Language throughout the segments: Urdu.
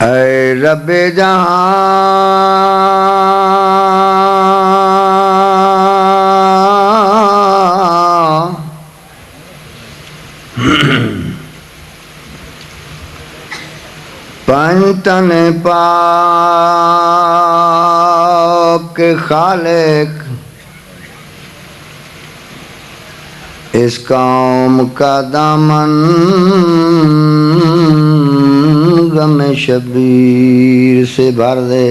اے رب جہاں پنجتن پاک کے خالق، اس قوم کا دامن غم شبیر سے بھر دے۔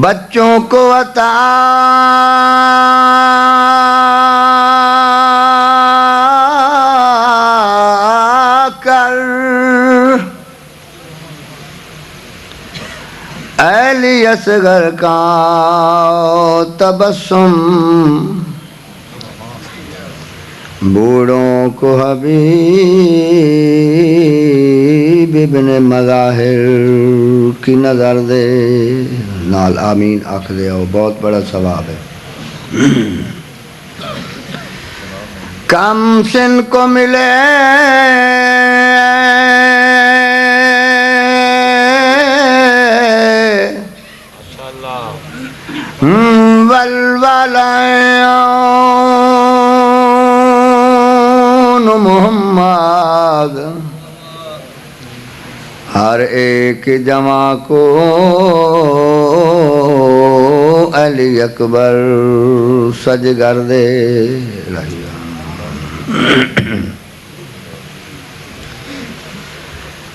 بچوں کو عطا کر، اہلی اصغر کا تبسم، بوڑھوں کو حبیب ابن مظاہر کی نظر دے۔ نال آمین آکھ دے، بہت بڑا ثواب ہے۔ کم سن کو ملے ولولائن محمد، ہر ایک جمع کو علی اکبر سج کر دے۔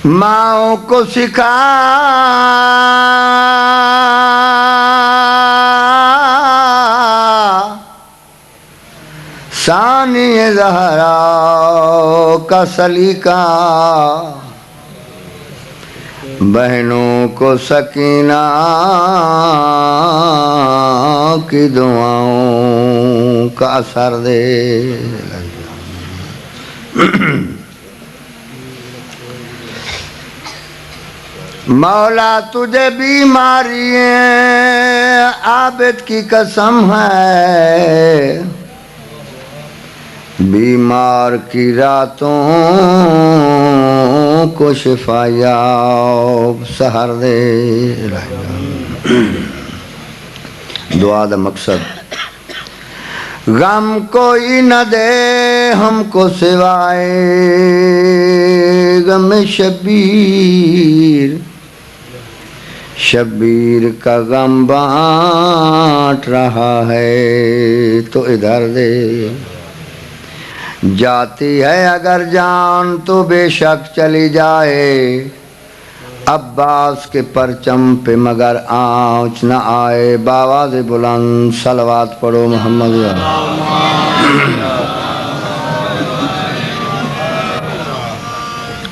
ماؤں کو سکھا ثانی زہرا کا سلیقہ، بہنوں کو سکینہ کی دعاؤں کا اثر دے۔ مولا تجھے بیماری عابد کی قسم ہے، بیمار کی راتوں کو شفا یاب سحر دے۔ دعا دا مقصد، غم کوئی نہ دے ہم کو سوائے غم شبیر، شبیر کا غم بانٹ رہا ہے تو ادھر دے۔ جاتی ہے اگر جان تو بے شک چلی جائے، عباس کے پرچم پہ مگر آنچ نہ آئے۔ بآواز بلند صلوات پڑھو محمد۔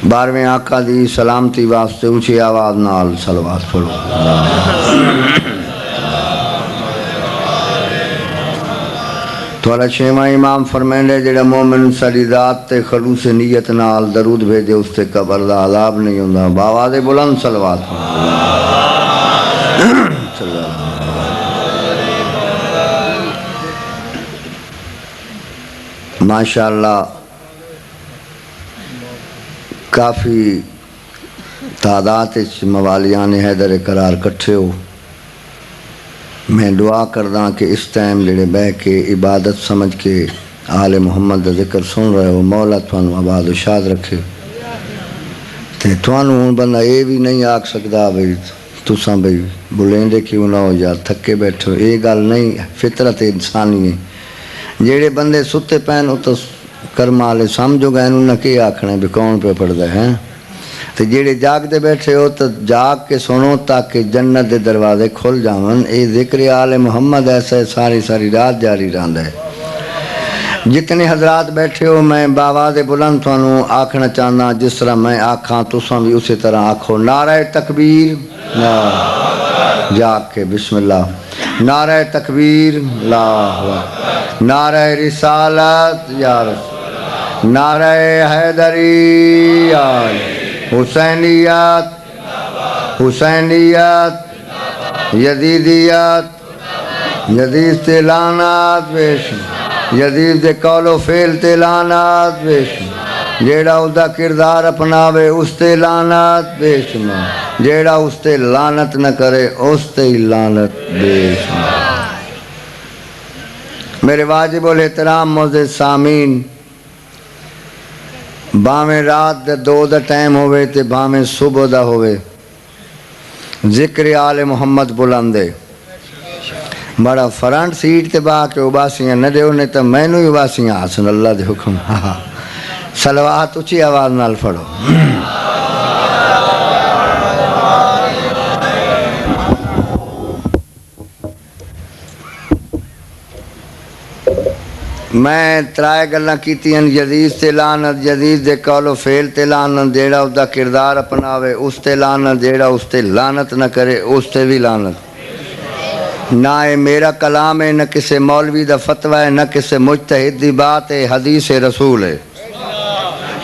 بارہویں آقا دی سلامتی واسطے اونچی آواز نال صلوات پڑھو۔ تھوڑا چھواں امام فرمائندے جڑا مومن ساری ذات تے خلوص نیت نال درود بھیجے اس تے قبر دا عذاب نہیں ہوندا۔ بآواز بلند صلوات پڑھو۔ ماشاءاللہ کافی تعداد موالیان حیدر قرار کٹھے ہو۔ میں دعا کردہ کہ اس ٹائم جڑے بہ کے عبادت سمجھ کے آل محمد دا ذکر سن رہے ہو، مولا تھانو آباد و شاد رکھے۔ تے تھانو بندہ یہ بھی نہیں آکھ سکتا بھئی تساں بھئی بلندے کیوں نہ ہو یا تھکے بیٹھو، یہ گل نہیں، فطرت انسانی ہے۔ جڑے بندے ستے پین تو کرم والے سمجھو گئے انہوں نے کی آکھنا ہے بھی کون پہ پڑھدا ہے۔ تو جڑے جاگ دے بیٹھے ہو تو جاگ کے سنو تاکہ جنت دے دروازے کھل جاون۔ اے ذکر آل محمد ایسا ساری ساری رات جاری رہندا ہے۔ جتنے حضرات بیٹھے ہو میں بآواز بلند تھانو آکھنا چاہنا، جس طرح میں آکھاں تساں بھی اسی طرح آکھو۔ نعرہ تکبیر، جاگ کے بسم اللہ، نعرہ تکبیر، نعرہ رسالت یا رسول، نعرہ حیدری، حسینیت، حسینیت، یزیدیت یزید تے لعنات بے شمار یزید دے قول و فعل تے لعنات بے شمار جیڑا اس دا کردار اپناوے اس تے لعنت بے شمار جیڑا اس تے لعنت نہ کرے اس تے لعنت بے شمار میرے واجب الاحترام معزز سامعین باویں رات دے 2 دا ٹائم ہوئے تے باویں صبح دا ہوئے ذکر آل محمد بلندے بڑا فرنٹ سیٹ تے با کے اباسیاں نہ دیو نہیں تو میں نو اباسیاں حسن اللہ دے حکم صلوات اچھی آواز نال پڑھو میں ترائے گلاں کیتی ہیں یزید تے لعنت یزید دے قول و فعل تے لعنت جیڑا اس دا کردار اپناوے اس تے لعنت جیڑا اس تے لعنت نہ کرے اس تے بھی لعنت نہ ہے میرا کلام ہے نہ کسی مولوی دا فتویٰ ہے نہ کسی مجتہد دی بات ہے حدیث رسول ہے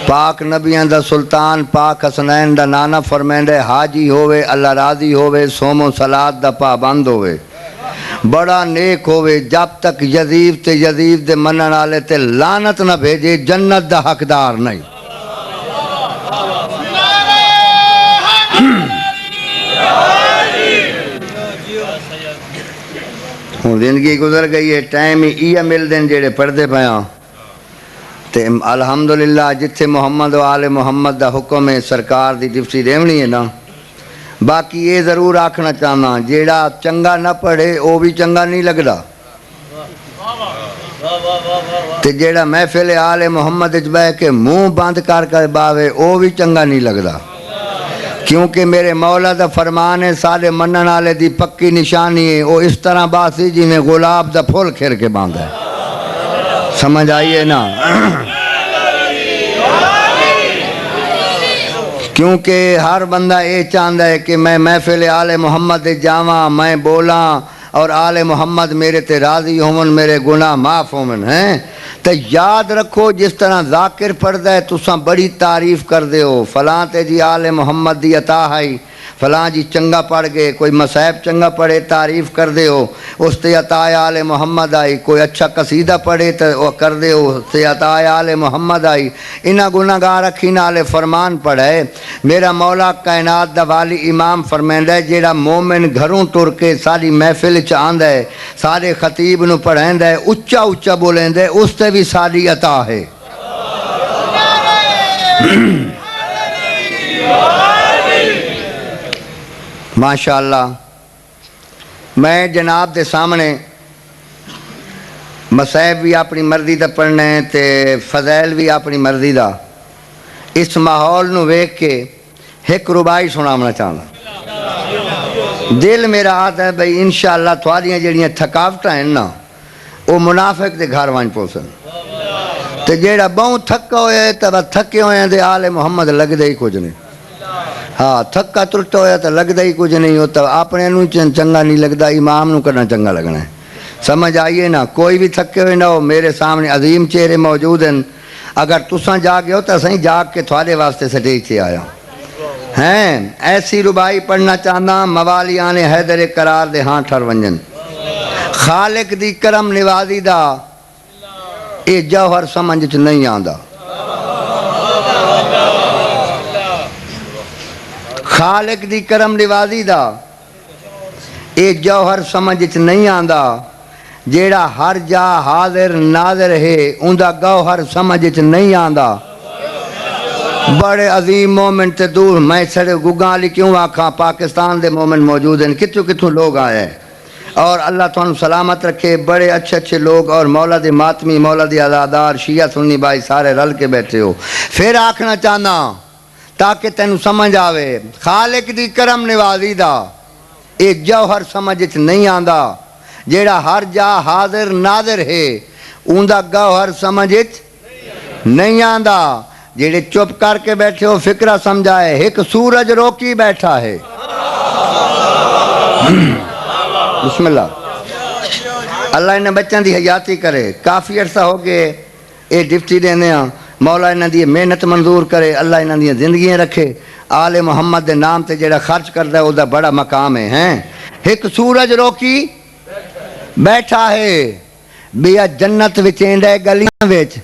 پاک نبیان دا سلطان پاک حسنین دا نانا فرمینڈے حاجی ہوئے اللہ راضی ہوئے سوم و صلات دا پابند ہوئے بڑا نیک ہوئے جب تک یزید دے منن والے تے لعنت نہ بھیجے جنت دا حقدار نہیں زندگی گزر گئی ہے ٹائم ہی مل دیں جیڑے پڑھتے پیاں تے الحمدللہ جتھے محمد و آل محمد دا حکم ہے سرکار دی ڈپٹی دیونی ہے نا باقی یہ ضرور آکھنا چاہنا جیڑا چنگا نہ پڑھے وہ بھی چنگا نہیں لگدا تے جیڑا محفل آل محمد اچ بہ کے منہ بند کر باوے وہ بھی چنگا نہیں لگدا کیونکہ میرے مولا دا فرمان ہے سارے منن والے دی پکی نشانی ہے وہ اس طرح باسی جی میں گلاب دا پھول کھیر کے باندھا ہے سمجھ آئیے نا کیونکہ ہر بندہ یہ چاہتا ہے کہ میں محفل آل محمد جاواں میں بولاں اور آل محمد میرے تے راضی ہون میرے گناہ معاف ہون ہیں تو یاد رکھو جس طرح ذاکر پڑھدا ہے تساں بڑی تعریف کر دے ہو فلاں تے جی آل محمد دی عطا ہے فلاں جی چنگا پڑھ گئے کوئی مصائب چنگا پڑھے تعریف کر دے ہو اس تے عطا آل محمد آئی کوئی اچھا قصیدہ پڑھے تو وہ کر دے ہو اس تے عطا آل محمد آئی انہاں گناہگار رکھی نال فرمان پڑھے میرا مولا کائنات دا والی امام فرمیندا ہے جیڑا مومن گھروں ٹر کے ساری محفل چ آندا ہے سارے خطیب نو پڑھیندا ہے اچا اچا بولیندا ہے اس تے بھی ساری عطا ہے ماشاءاللہ میں جناب دے سامنے مصائب بھی اپنی مرضی دا پڑھنا ہے تے فضائل بھی اپنی مرضی دا اس ماحول نو ویکھ کے ایک ربائی سناونا چاہنا دل میرا آتا ہے بھئی انشاءاللہ تھواریاں جڑیاں تھکاوٹاں ہیں نا وہ منافق دے گھر وانج پوسن تے جیڑا بہوں تھکا ہویا ہے تب تھکے ہوئے ہیں دے آل محمد لگ دے ہی کچھ نہیں ہاں تھکا ترٹا ہویا تو لگتا ہی کچھ نہیں ہوتا اپنے نو چنگا نہیں لگتا امام نو کرنا چنگا لگنا ہے سمجھ آئیے نا کوئی بھی تھکے ہوئے نہ ہو میرے سامنے عظیم چہرے موجود ہیں اگر تساں جاگے ہو تو صحیح جاگ کے تھوڑے واسطے سٹیج سے آیا ہیں ایسی ربائی پڑھنا چاہنا موالیان حیدر قرار دے ہاں ٹھر ونجن خالق دی کرم نوازی دا اے جوہر سمجھ چ نہیں آندا خالق دی کرم نوازی دا اے جوہر سمجھ چ نہیں آندا جیڑا ہر جا حاضر ناظر ہے اوندا گوہر سمجھ چ نہیں آندا بڑے عظیم مومن تے دور میں سڑے گگاں علی کیوں آکھاں پاکستان دے مومن موجود ہیں کتوں کتوں لوگ آئے ہیں اور اللہ تعالیٰ سلامت رکھے بڑے اچھے اچھے لوگ اور مولا دی ماتمی مولا دی عزادار شیعہ سنی بھائی سارے رل کے بیٹھے ہو پھر آکھنا چاہنا تاکہ تینوں سمجھ آوے خالق دی کرم نوازی دا اے جوہر سمجھ چ نہیں آندا جیڑا ہر جا حاضر ناظر ہے اوندا گوہر سمجھ چ نہیں آندا جیڑے چپ کر کے بیٹھے ہو فکرہ سمجھائے ایک سورج روکی بیٹھا ہے بسم اللہ اللہ انہیں بچوں دی حیاتی کرے کافی عرصہ ہو گئے اے ڈپٹی دینے ہاں مولا انہیں دی محنت منظور کرے اللہ انہیں دی زندگیاں رکھے آل محمد دے نام تے جیڑا خرچ کردہ ہے وہ دا بڑا مقام ہے ایک سورج روکی بیٹھا ہے بیا جنت وچینڈ ہے گلیاں وچ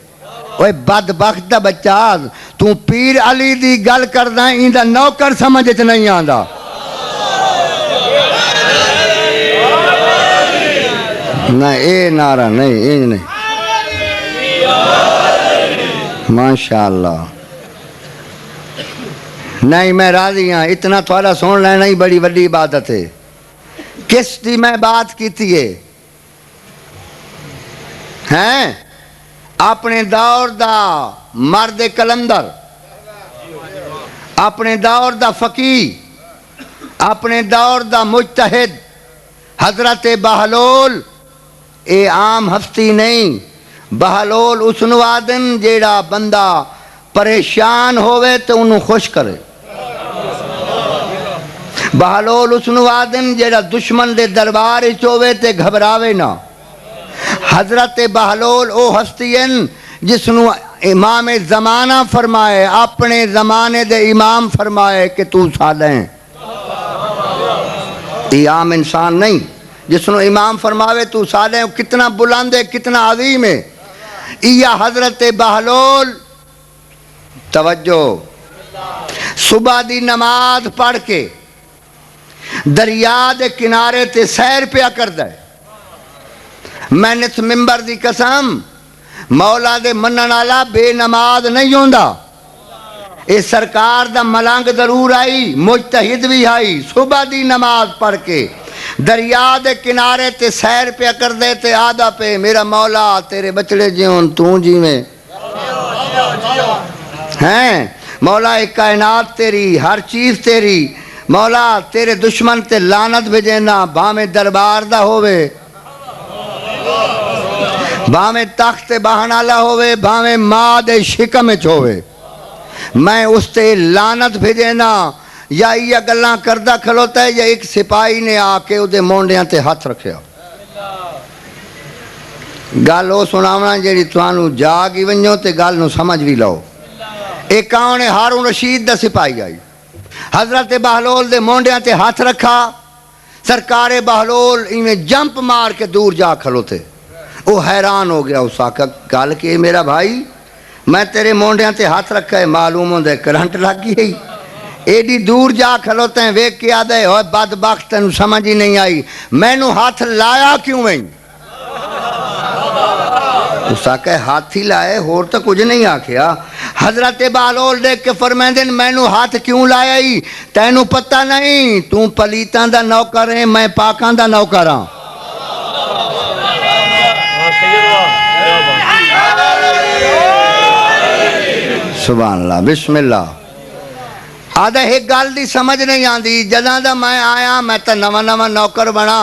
اوے بدبخت دا بچہ تو پیر علی دی گل کردا ایندا نوکر سمجھ نہیں آندا نہ اے نعرہ نہیں ماشاءاللہ نہیں میں راضی ہاں اتنا تھوڑا سن لینا ہی بڑی وڈی عبادت ہے کس دی میں بات کیتی ہے ہیں اپنے دور دا مرد کلندر اپنے دور دا فقیہ اپنے دور دا مجتہد حضرت بہلول اے عام ہستی نہیں بہلول اس نوادن جیڑا بندہ پریشان ہوئے تو انہوں خوش کرے بہلول اس نوادن جیڑا دشمن دے دربار چوے تے گھبراوے نہ حضرت بہلول او ہستین جس نو امام زمانہ فرمائے اپنے زمانے دے امام فرمائے کہ تو صالح یہ عام انسان نہیں جس نو امام فرماوے تو صالح کتنا بلند ہے کتنا عظیم ہے یہ حضرت بہلول توجہ صبح دی نماز پڑھ کے دریا دے کنارے تے سیر پیا کردا ہے میں نے اس ممبر دی قسم مولا دے منن والا بے نماز نہیں ہوندا اے سرکار دا ملنگ ضرور آئی مجتہد بھی آئی صبح دی نماز پڑھ کے دریا دے کنارے تے سیر پیا کر دے تے آدھا پہ میرا مولا تیرے بچڑے جیون تو جی میں ہیں مولا ایک کائنات تیری ہر چیز تیری مولا تیرے دشمن تے لعنت بھیجنا بھامے دربار دا ہوئے بھامے تخت بہنالا ہوئے بھامے ماں دے شکم ہوئے میں اس تے لعنت بھیجنا یا یہ گلاں کردہ کھلوتا ہے یا ایک سپاہی نے آ کے ادھے مونڈیاں تے ہاتھ رکھیا گل او سناونا جیڑی توانو جاگی ونجو تے گل نو سمجھ بھی لو ایک کاؤں نے ہارون رشید دا سپاہی آئی حضرت بہلول دے مونڈیاں تے ہاتھ رکھا سرکار بہلول انہیں جمپ مار کے دور جا کھلوتے وہ حیران ہو گیا اس آقا گل کہ میرا بھائی میں تیرے مونڈیاں تے ہاتھ رکھا ہے معلوم ہوں دے کرنٹ لگ گئی ایڈی دور جا کھلوتے ہیں ویک کیا دے ہوئے بدبخت تنو سمجھ ہی نہیں آئی میں نو ہاتھ لایا کیوں میں اس آقا ہاتھ ہی لائے ہور تو کچھ نہیں آکھیا حضرت بہلول دیکھ کے فرمائیں دن میں نو ہاتھ کیوں لایا ہی تینو پتہ نہیں تو پلیتان دا نوکر ہیں میں پاکان دا نوکر ہاں سبحان اللہ بسم اللہ آدھا ایک گال دی سمجھ نہیں آندی جداں دا میں آیا میں تا نواں نوکر بنا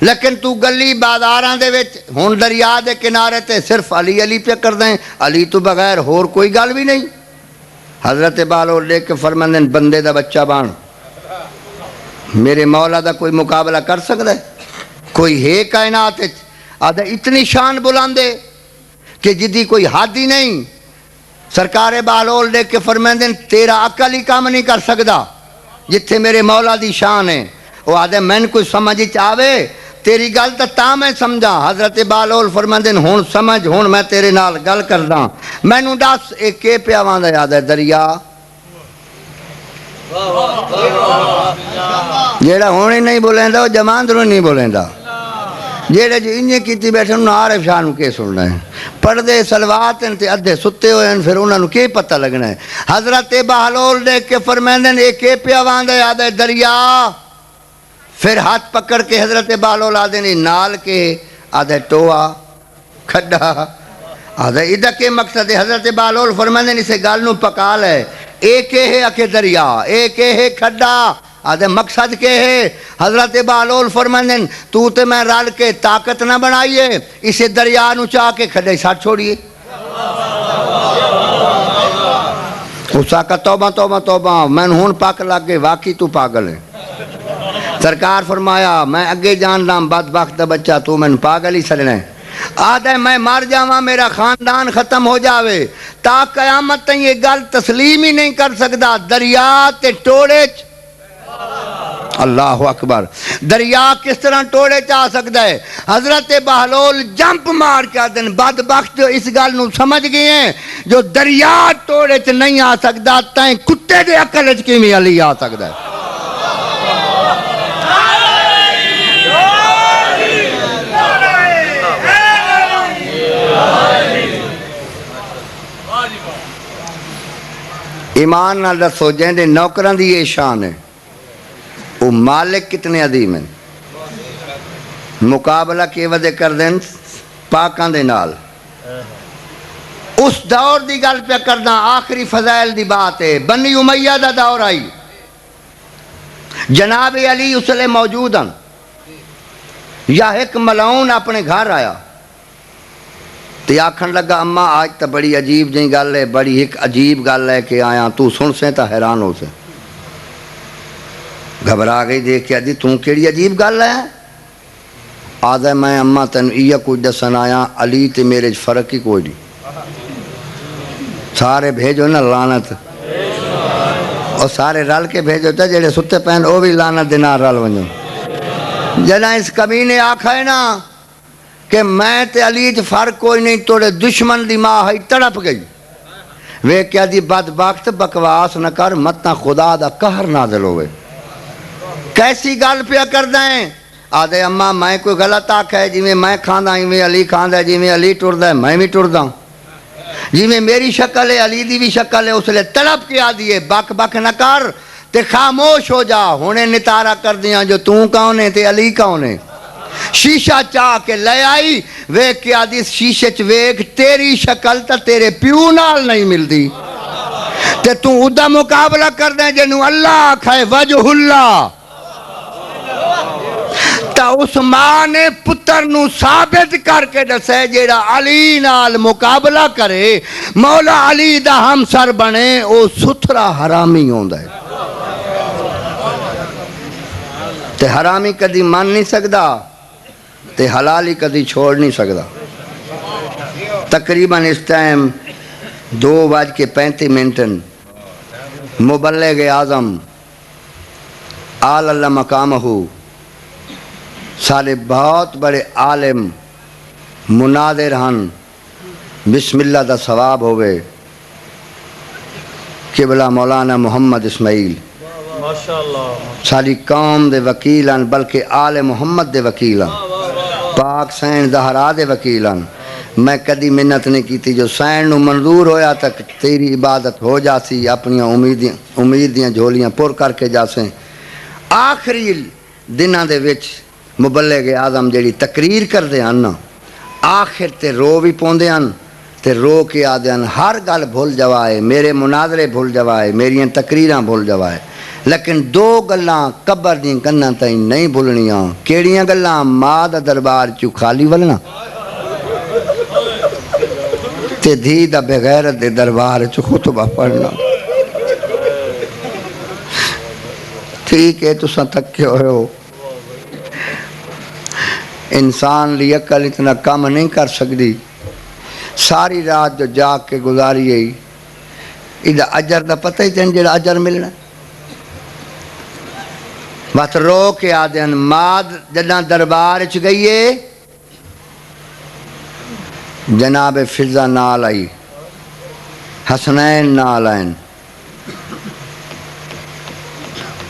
لیکن تو گلی بازاراں دے وچ ہن دریا دے کنارے تے صرف علی علی پہ کر دیں علی تو بغیر ہور کوئی گل بھی نہیں حضرت بہلول لے کے فرماندن بندے دا بچہ بان میرے مولا دا کوئی مقابلہ کر سکتا ہے کوئی ہے کائنات آدھا اتنی شان بلاندے کہ جدی کوئی حد ہی نہیں سرکار بہلول دیکھ کے فرماندن تیرا عقل ہی کام نہیں کر سکتا جتھے میرے مولا دی شان ہے وہ آدھے میں نے کوئی سمجھ چاہے تیری گل تا میں سمجھا حضرت بہلول فرماندن ہون سمجھ ہون میں تیرے نال گل کردا میں نو دس ایک کے پیا واندا یاد ہے دریا جیڑا ہونے نہیں بولیندا وہ جماندروں نہیں بولیندا جیڑے جو انہیں کیتی بیٹھے انہوں عارف شاہ نو کے سننا ہے پردے سلوات ہیں تے ادھے ستے ہوئے ہیں پھر انہوں نے کے پتہ لگنا ہے حضرت بہلول دیکھ کے فرمائندن ایک کے پیا واندا یاد ہے دریا پھر ہاتھ پکڑ کے حضرت بہلول آدھے نہیں نال کے آدھے ٹوہا کھڈا آدھے ادھا کے مقصد ہے حضرت بہلول فرماندن اسے گال نو پکال ہے ایک ہے اکے دریا ایک ہے کھڈا آدھے مقصد کے ہے حضرت بہلول فرماندن تو تے میں رل کے طاقت نہ بنائیے اسے دریا نو چاہ کے کھڈے ساتھ چھوڑیے اس آقا توبہ توبہ توبہ میں ہون پاک لگ گئے واقعی تو پاگل ہے سرکار فرمایا میں اگے جان دام بدبخت بچہ تو میں پاگل ہی سلنے آدھے میں مر جاواں میرا خاندان ختم ہو جاوے تا قیامت تک یہ گل تسلیم ہی نہیں کر سکتا دریا تے ٹوڑے اللہ اکبر. دریا کس طرح ٹوڑے چاہ سکتا ہے؟ حضرت بہلول جمپ مار کے دن بدبخت جو اس گل نو سمجھ گئے ہیں جو دریا ٹوڑے چ نہیں آ سکتا تائیں کتے دے عقل چ کیویں علی آ سکتا ہے. ایمان نال دسو جہاں نوکراں دی یہ شان ہے وہ مالک کتنے عظیم ہیں. مقابلہ کے وجہ کر دیں پاکاں دے نال. اس دور دی گل پہ کرنا آخری فضائل دی بات ہے. بنی امیہ دا دور آئی جناب علی اس لئے موجود ہیں یا ایک ملعون اپنے گھر آیا تے آکھن لگا اماں آج تا بڑی عجیب جہی گل ہے بڑی ایک عجیب گل ہے کہ آیا تو سن سے تا حیران ہو سے. گھبرا گئی دیکھ کے دی توں کیڑی عجیب گل ہے؟ آدھا میں اماں تن یہ کچھ دسن آیا علی تے میرے فرق ہی کوئی نہیں. سارے بھیجو نا لعنت اور سارے رل کے بھیجو تا جڑے ستے پہن او بھی لعنت دینا رل ونجو. جنا اس کمینے آکھا ہے نا کہ میں تے علی تے فرق کوئی نہیں توڑے دشمن دی ماں ہے تڑپ گئی. وہ کیا دی بدبخت بکواس نہ کر متنا خدا دا قہر نازل ہوئے. کیسی گل پیا کر دیں؟ آدھے اماں میں کوئی غلط آکھا ہے جی میں کھاندہ ہی میں علی کھاندہ ہے جی میں علی ٹردہ ہے میں بھی ٹردہ ہوں جی میں میری شکل ہے علی دی بھی شکل ہے اس لئے تڑپ کے آدھی ہے بک بک نہ کر تے خاموش ہو جا. ہونے نتارہ کر دیا جو توں کون ہے تے علی کون ہے. شیشہ چاہ کے لے آئی ویک کے آدھی شیشے چ ویک تیری شکل تا تیرے پیو نال نہیں ملدی تے تو ادا مقابلہ کر دیں جنہوں اللہ کھائے وجہ اللہ. تا اس ماں نے پتر نو ثابت کر کے دسے جیڑا علی نال مقابلہ کرے مولا علی دا ہمسر بنے او ستھرا حرامی ہوندا ہے. تے حرامی کدی مان نہیں سکدا تے حلالی کدی چھوڑ نہیں سکدا. تقریباً اس ٹائم 2:35 مبلغ اعظم آل اللہ مقامہ سارے بہت بڑے عالم مناظر ہن بسم اللہ دا ثواب ہوئے قبلہ مولانا محمد اسماعیل ساری قوم دے وکیلان بلکہ آل محمد دے وکیلان پاک سین زہرا دے وکیلان. میں کدی منت نہیں کیتی جو سین نو منظور ہویا تک تیری عبادت ہو جاسی اپنی امید دیاں جھولیاں پر کر کے جاسیں. آخری دنہ دے وچ مبلغ اعظم جیڑی تقریر کر دے ہیں آخر تے رو بھی پوندے ہیں تے رو کے آدھے ہیں ہر گل بھول جوائے میرے مناظرے بھول جوائے میری تقریراں بھول جوائے لیکن 2 گلاں قبر دیں کناں تائیں نہیں بھولنیاں. کیڑیاں گلاں ماں دا دربار چو خالی ولنا تے دھی دا بغیرت دے دربار چو خطبہ پڑھنا. ٹھیک ہے تساں تکے ہوئے ہو انسان لی عقل اتنا کم نہیں کر سکتی. ساری رات جو جاگ کے گزاری ہے ادھا اجر دا پتہ ہی تین جڑا اجر ملنا. بات رو کے آدھیں ماد جنہ دربار چ گئیے جناب فضا نال آئی حسنین نال آئین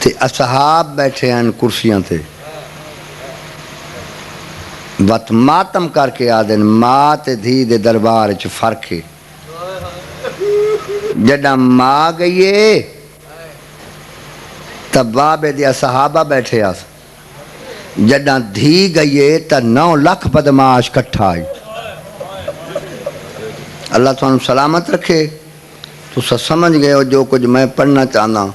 تے اصحاب بیٹھے ہیں کرسیاں تے وقت ماتم کر کے آدھن ماں تے دھی دے دربار چ فرق ہے. جڑا ماں گئیے تب بابے دیا صحابہ بیٹھے آس جڑا دھی گئیے تا 9 لاکھ بدماش کٹھا آئی. اللہ تو سلامت رکھے. تو سمجھ گئے ہو جو کچھ میں پڑھنا چاہنا.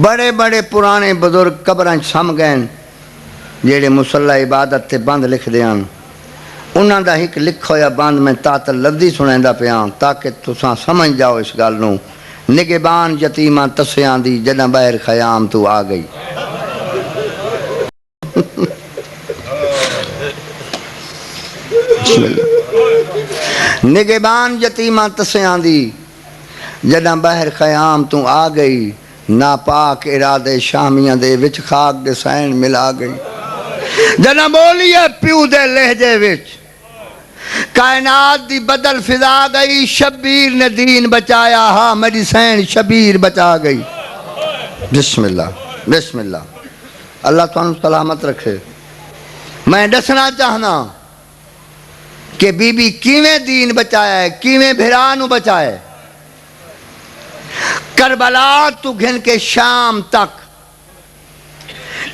بڑے بڑے پرانے بزرگ قبریں سم گئے جیڑے مسلح عبادت تے بند لکھ دیاں انہاں دا ایک لکھو یا بند میں تاتل لفظی سنیں دا پیاں تاکہ تساں سمجھ جاؤ اس گل نو. نگہبان یتیماں تسیاں دی جنہ بہر خیام تو آ گئی. نگہبان یتیماں تسیاں دی جنہ بہر خیام تو آ گئی. ناپاک ارادے شامیاں دے وچ خاک دے سین ملا گئی جنا بولیے پیو دے لہجے وچ کائنات دی بدل فضا گئی شبیر نے دین بچایا ہاں میری سین شبیر بچا گئی بسم اللہ بسم اللہ اللہ تو سلامت رکھے میں دسنا چاہنا کہ بی بی کیویں دین بچایا ہے کیویں بھرانو بچایا کربلا تو گھن کے شام تک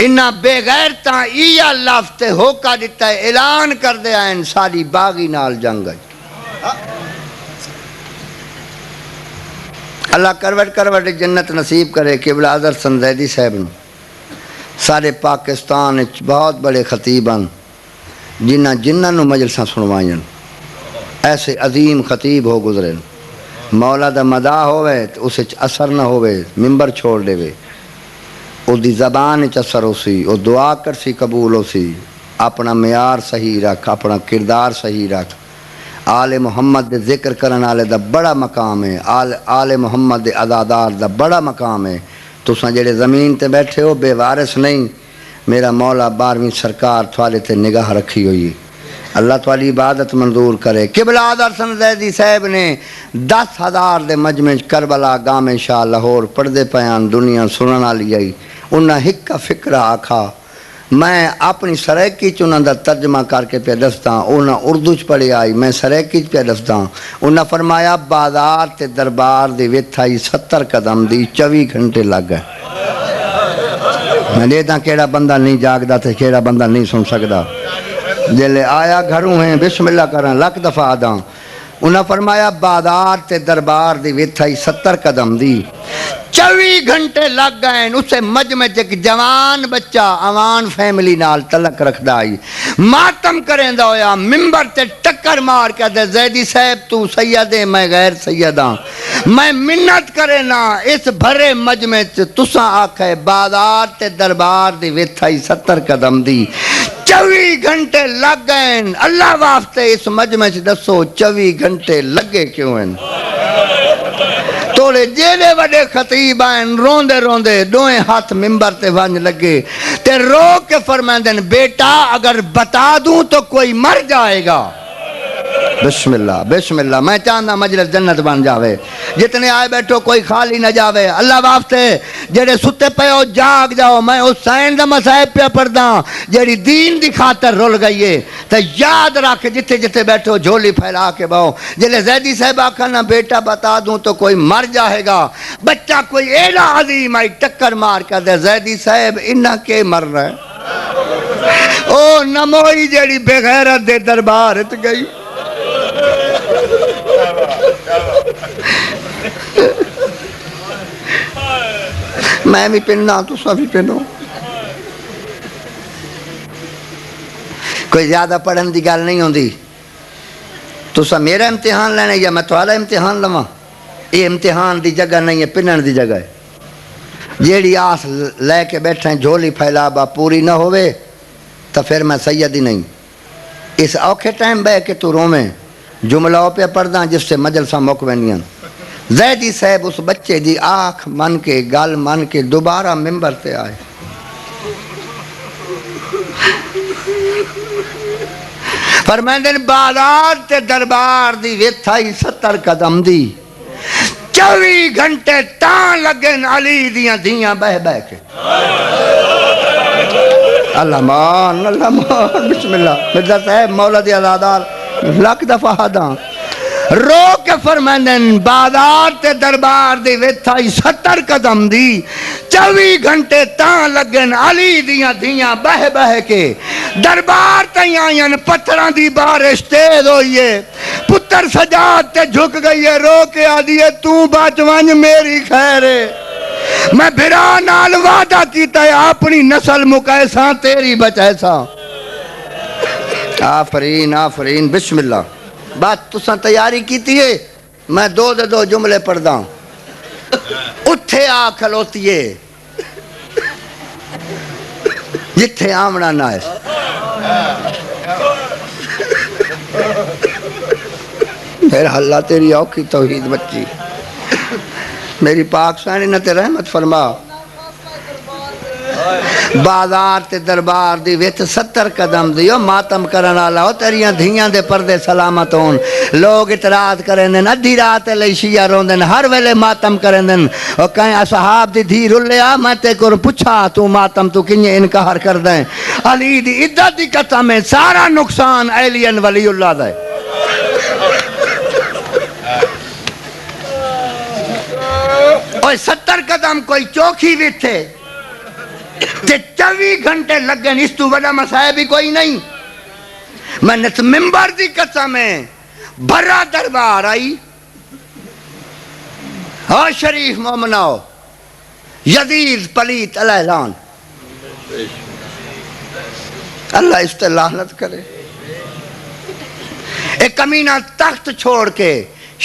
انہاں بے غیرتاں ایا لفتے ہوکا دیتا ہے اعلان کر دیا ہے ساری باغی نال جنگ ہے اللہ کروٹ جنت نصیب کرے قبلہ حضرت سنزیدی صاحب نے سارے پاکستان بہت بڑے خطیباں جنہاں نو مجلساں سنوائیں ایسے عظیم خطیب ہو گزرے مولا دا مداح ہوئے تو اسے اثر نہ ہوئے ممبر چھوڑ دے وے او دی زبان اثر ہو سی او دعا کر سی قبول ہو سی اپنا معیار صحیح رکھ اپنا کردار صحیح رکھ آل محمد دے ذکر کرن آلے دا بڑا مقام ہے آل محمد دے عزادار دا بڑا مقام ہے تو ساں جڑے زمین تے بیٹھے ہو بے وارث نہیں میرا مولا 12ویں سرکار تھوالے تے نگاہ رکھی ہوئی اللہ تعالی عبادت منظور کرے قبلہ حضرت سنزیدی صاحب نے 10,000 دے مجمع کربلا گام شاہ لاہور پڑھدے پیان دنیا سنن والی آئی انہاں ہکا فکرہ آکھا میں اپنی سریکی چنہ دا ترجمہ کر کے پہ دستا انہاں اردو چ پڑھی آئی میں سریکی پہ دستا انہاں فرمایا بازار تے دربار دی ویتھائی 70 قدم دی 24 گھنٹے لگ گئے میں لیتا کیڑا بندہ نہیں جاگدا تے کیڑا بندہ نہیں سن سکدا جلے آیا گھروں ہیں بسم اللہ کرن لک دفعہ آدھاں انہاں فرمایا بازار تے دربار دی ویتھائی 70 قدم دی 24 گھنٹے لگ گئے اسے مجمع ایک جوان بچہ عوان فیملی نال تلق رکھ دائی ماتم کریں دا ہویا ممبر تے ٹکر مار کے دے زیدی صاحب تو سید ہے میں غیر سیداں میں منت کرے نا اس بھرے مجمع تساں آکھے بازار تے دربار دی ویتھائی 70 قدم دی 24 گھنٹے لگ گئے اللہ واسطے اس مجمع دسو 24 گھنٹے لگے کیوں ہیں تولے جیلے وڈے خطیب آئیں روندے روندے دوئیں ہاتھ ممبر تے ونج لگے تے رو کے فرمائیں بیٹا اگر بتا دوں تو کوئی مر جائے گا بسم اللہ میں چاہتا مجلس جنت بن جاوے جتنے آئے بیٹھو کوئی خالی نہ جاوے اللہ واسطے جڑے ستے پہ ہو جاگ جاؤ میں اس سائن دا مسائب پہ پڑھدا جڑی دین دی خاطر رول گئی ہے تو یاد رکھ جتے جتے بیٹھو جھولی پھیلا کے باؤ جلے زیدی صاحب آکھنا بیٹا بتا دوں تو کوئی مر جائے گا بچہ کوئی ایلا عظیم آئی ٹکر مار کر دے زیدی صاحب انہاں کے مر رہے او نموئی جڑی بغیرت دے دربار ات گئی میں بھی پہننا تو سب بھی پہنو کوئی زیادہ پڑھن دی گل نہیں ہوندی تو سب میرا امتحان لینے یا میں توالا امتحان لواں یہ امتحان دی جگہ نہیں ہے پنن دی جگہ ہے جیڑی آس لے کے بیٹھیں جھولی پھیلا با پوری نہ ہوئے تو پھر میں سید ہی نہیں اس اوکھے ٹائم بے کہ تو رومیں جملہ پہ پڑھدا جس سے مجلسہ مکوینیاں زیدی صاحب اس بچے دی آنکھ من کے گل من کے دوبارہ ممبر تے آئے فرمائیں بازار تے دربار دی ویتھائی 70 قدم دی 24 گھنٹے تاں لگن علی دیاں دیاں بہ بہ کے اللہ مان بسم اللہ مرزا صاحب مولا دی عزادار لک دفعہ ہداں رو کے فرمائن بازار تے دربار دی ویتھائی 70 قدم دی 24 گھنٹے تاں لگن علی دیاں دیاں بہ بہ کے دربار تے آئین پتھران دی بارش تیز ہوئیے پتر سجاد تے جھک گئیے رو کے آدھیے تو بچ ونج میری خیر ہے میں بھرا نال وعدہ کیتا ہے اپنی نسل مکیساں تیری بچیساں آفرین آفرین بسم اللہ بات تساں تیاری کیتی ہے میں دو جملے پڑھدا اٹھے آ کھلوتیے جتھے آمنا نہ ہے میرا اللہ تیری اوکھی توحید بچی میری پاک سانی نہ تے رحمت فرما بازار تے دربار دی ویت 70 قدم دیو ماتم کرن والا ہو تیریاں دھیاں دے پردے سلامت ہون لوگ اعتراض کرن دن ادھی رات لئی شیعہ روندن ہر ویلے ماتم کرن دن اور کہیں اصحاب دی دھی رلیا میں تے کو پوچھا تو ماتم تو کنye انکار کر دیں علی دی عدت دی قسم ہے سارا نقصان ایلین ولی اللہ دا ہے اور 70 قدم کوئی چوکھی بھی تھے تے 24 گھنٹے لگن اس تو بڑا مسائب بھی کوئی نہیں میں نت ممبر دی قسم ہے بھرا دربار آئی ہاں شریف مومناؤ یزید پلیت الاعلان اللہ اس تے لعنت کرے ایک کمینہ تخت چھوڑ کے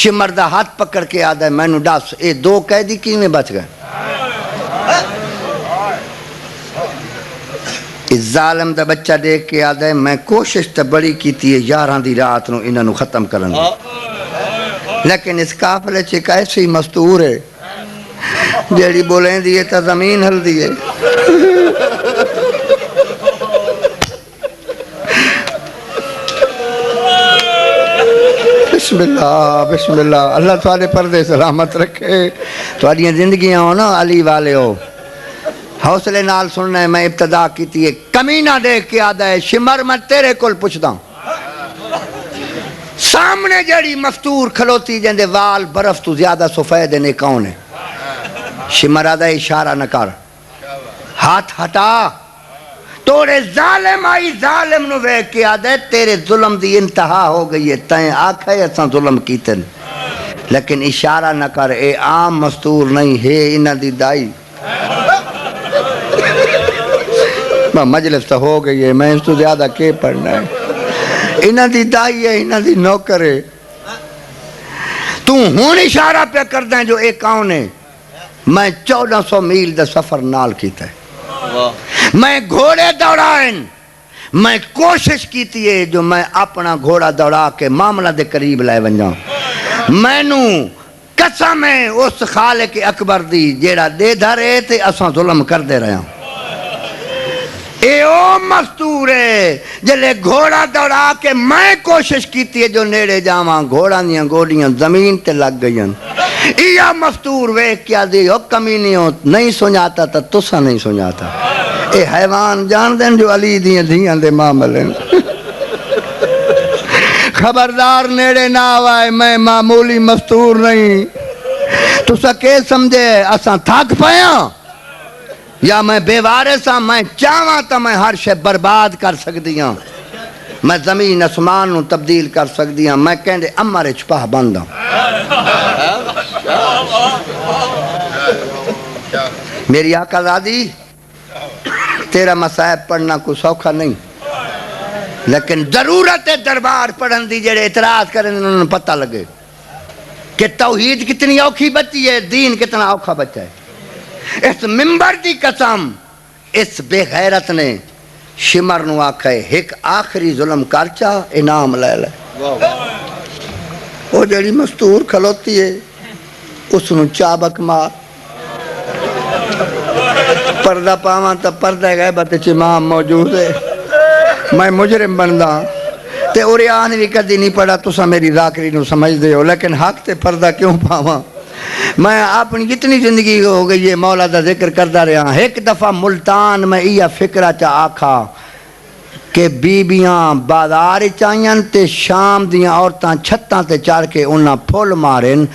شمر دا ہاتھ پکڑ کے آدھا ہے میں نو ڈاس اے 2 قیدی کی میں بچ گئے اس ظالم دا بچہ دیکھ کے آدھا ہے میں کوشش تا بڑی کیتی ہے 11 دی رات نو انہوں ختم کرن لیکن اس قافلے چیک ایسی مستور ہے جیڑی بولیں دیئے تا زمین ہل دیئے بسم اللہ اللہ تھوڑے پردے سلامت رکھے تھوڑی زندگیاں ہو نا علی والے ہو حوصلے نال سننا ہے میں ابتدا کی تھی کمینہ دیکھ کے آدھا ہے شمر میں تیرے کل پوچھتا ہوں سامنے جڑی مفتور کھلوتی جندے وال برف تو زیادہ سفید نے کون ہے شمر آدھا اشارہ نہ کر ہاتھ ہٹا توڑے ظالم آئی ظالم نو ویک کے آدھا ہے تیرے ظلم دی انتہا ہو گئی ہے تائیں آکھا ہے اساں ظلم کیتن لیکن اشارہ نہ کر اے عام مستور نہیں ہے انہ دی دائی مجلس تو ہو گئی ہے میں اس تو زیادہ کے پڑھنا ہے انہ دی دائی ہے انہ دی نوکر ہے تو ہون اشارہ پہ کر دیں جو ایک کون ہے میں 1400 میل دا سفر نال کیتا ہے میں گھوڑے دوڑائن میں کوشش کیتی ہے جو میں اپنا گھوڑا دوڑا کے معاملہ دے قریب لائے بن جاؤں میں نو قسم ہے اس خالق اکبر دی جیڑا دے دھرے تے اساں ظلم کر دے رہے ہیں اے او مستور ہے جلے گھوڑا دوڑا کے میں کوشش کیتی ہے جو نیڑے جاواں گھوڑا دیاں گوڑیاں زمین تے لگ گئیں یا مستور ویک کیا دی ہو کمینیوں نہیں سناتا تا تسا نہیں سناتا اے حیوان جان دیں جو علی دیاں دیاں دے معاملے خبردار نیڑے نہ آوائے میں معمولی مستور نہیں تسا کے سمجھے اساں تھک پایا یا میں بے وارث ہاں میں چاہواں تا میں ہر شے برباد کر سکتی ہوں میں زمین اسمان نو تبدیل کر سکتی ہوں میں کہندے امر چھپا بند ہوں میری آقا زادی تیرا مصائب پڑھنا کو سوکھا نہیں لیکن ضرورت دربار پڑھن دی جڑے اعتراض کریں انہوں نے پتہ لگے کہ توحید کتنی اوکھی بچی ہے دین کتنا اوکھا بچہ ہے اس ممبر دی قسم اس بے غیرت نے شمر نو آکھا ہے ایک آخری ظلم کرچا انعام لے لے وہ جڑی مستور کھلوتی ہے اس نو چابک مار پردہ پاواں تا پردہ غیبت چ امام موجود ہے میں مجرم بندا تے اوریان بھی کدی نہیں پڑھا تسا میری ذاکری نو سمجھ دے ہو لیکن حق تے پردہ کیوں پاواں میں اپنی جتنی زندگی ہو گئی ہے مولا دا ذکر کرتا رہا ایک دفعہ ملتان میں یہ فکرہ چا آکھا کہ بیبیاں بازار چاہیاں تے شام دیاں عورتاں چھتاں تے چار کے انہاں پھول مارن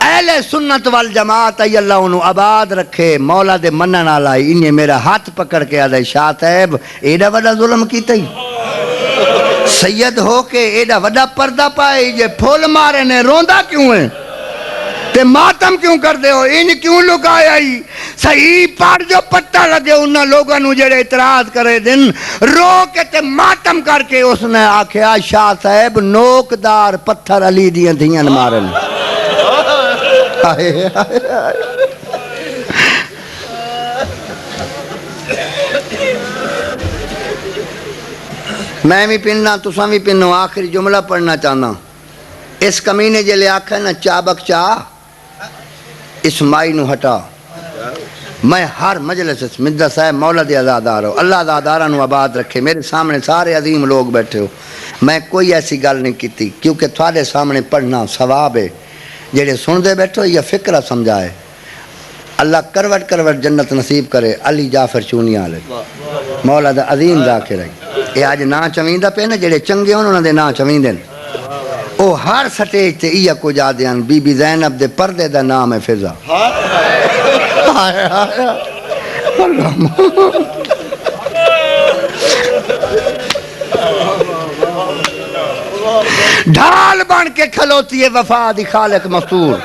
اہل سنت والجماعت ای اللہ انہوں آباد رکھے مولا دے منن آلائی انہیں میرا ہاتھ پکڑ کے آدھے شاہ صاحب ایڈا وڈا ظلم کیتا ہی سید ہو کے ایڈا وڈا پردہ پائے یہ پھول مارے نے روندہ کیوں ہے تے ماتم کیوں کر دے ہو ان کیوں لگایا ہی صحیح پار جو پتہ لگے انہاں لوگاں نو جڑے اعتراض کرے دن رو کے تے ماتم کر کے اس نے آکھیا شاہ صاحب نوکدار پتھر علی دیاں دھیاں مارن میں بھی پننا تساں بھی پنو آخری جملہ پڑھنا چاہنا اس کمینے جلے آکھا نا چابک چاہ اسمائی نو ہٹا میں ہر مجلس مدہ صاحب مولا دے عزادار ہو اللہ دا عزادارہ نو آباد رکھے میرے سامنے سارے عظیم لوگ بیٹھے ہو میں کوئی ایسی گل نہیں کیتی کیونکہ تھوڑے سامنے پڑھنا ثواب ہے جڑے سن دے بیٹھو یا فکرہ سمجھائے اللہ کروٹ کروٹ جنت نصیب کرے علی جعفر چونی والے مولا دا عظیم ذاکر ہے یہ آج نا چویندہ پہ نا جڑے چنگے انہوں نے نا چویندے او ہر سٹیج تے ایہ کو جا دیاں بی بی زینب دے پردے دا نام ہے فضا ڈھال بن کے کھلوتی ہے وفا دی خالق مستور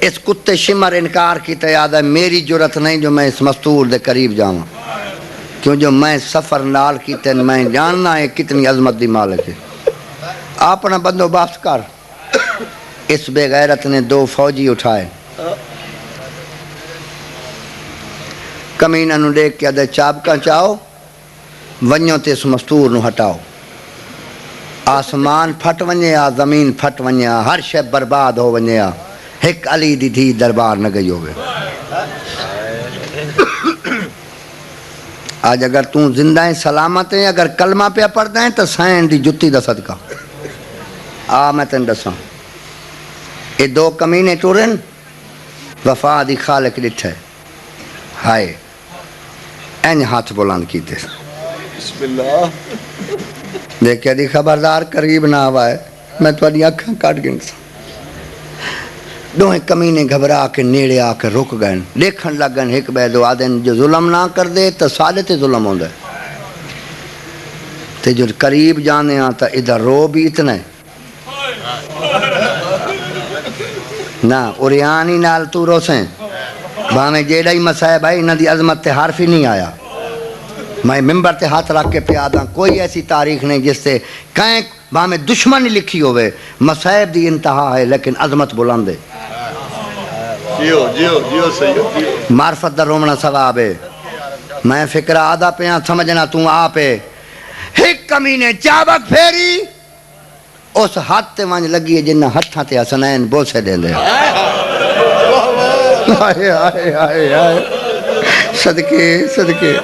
اس کتے شمر انکار کی تیاد ہے میری جرت نہیں جو میں اس مستور دے قریب جاؤں کیوں جو میں سفر نال کی تین میں جاننا ہے کتنی عظمت دی مالک ہے اپنا بندوبست کر اس بے غیرت نے 2 فوجی اٹھائے کمینہ نو دیکھ کے ادھے چابکاں چاہو ونیوں تے اس مستور نو ہٹاؤ آسمان پھٹ ونیا زمین پھٹ ونیا ہر شے برباد ہو ونیا ایک علی دی دھی دربار نہ گئی ہوئے آج اگر تم زندہ ہیں سلامت ہیں اگر کلمہ پہ پڑھ دیں تو سین دی جتی دا صدقہ میں تن دساں یہ 2 کمینے ٹورن وفا دی خالق ڈٹھے ہائے این ہاتھ بلند کیتے بسم اللہ دیکھے دی خبردار قریب نہ آوائے میں تو اڈی اکھاں کٹ گئیں دوہیں کمینے گھبرا کے نیڑے آ کے رک گئے دیکھن لگن ایک بے دو آدھن جو ظلم نہ کر دے تو سالے تے ظلم ہوں دے تے جو قریب جانے آتا ادھر رو بھی اتنا ہے نا اریانی نال تو روسیں بھامیں جیڑا ہی مسائب ہے انہ دی عظمت تے حرف ہی نہیں آیا میں ممبر تے ہاتھ رکھ کے پیاداں کوئی ایسی تاریخ نہیں جس سے کہیں بھامیں دشمنی لکھی ہوئے مسائب دی انتہا ہے لیکن عظمت بلند ہے معرفت دا رومنا ثواب ہے میں فکرہ آدھا پہ ہاں سمجھنا تو آپ ہے ایک کمینے چابک پھیری اس ہاتھ تے وانج لگی ہے جنہ ہتھاں تے حسنین بوسے دے لے آئے آئے آئے آئے صدقے صدقے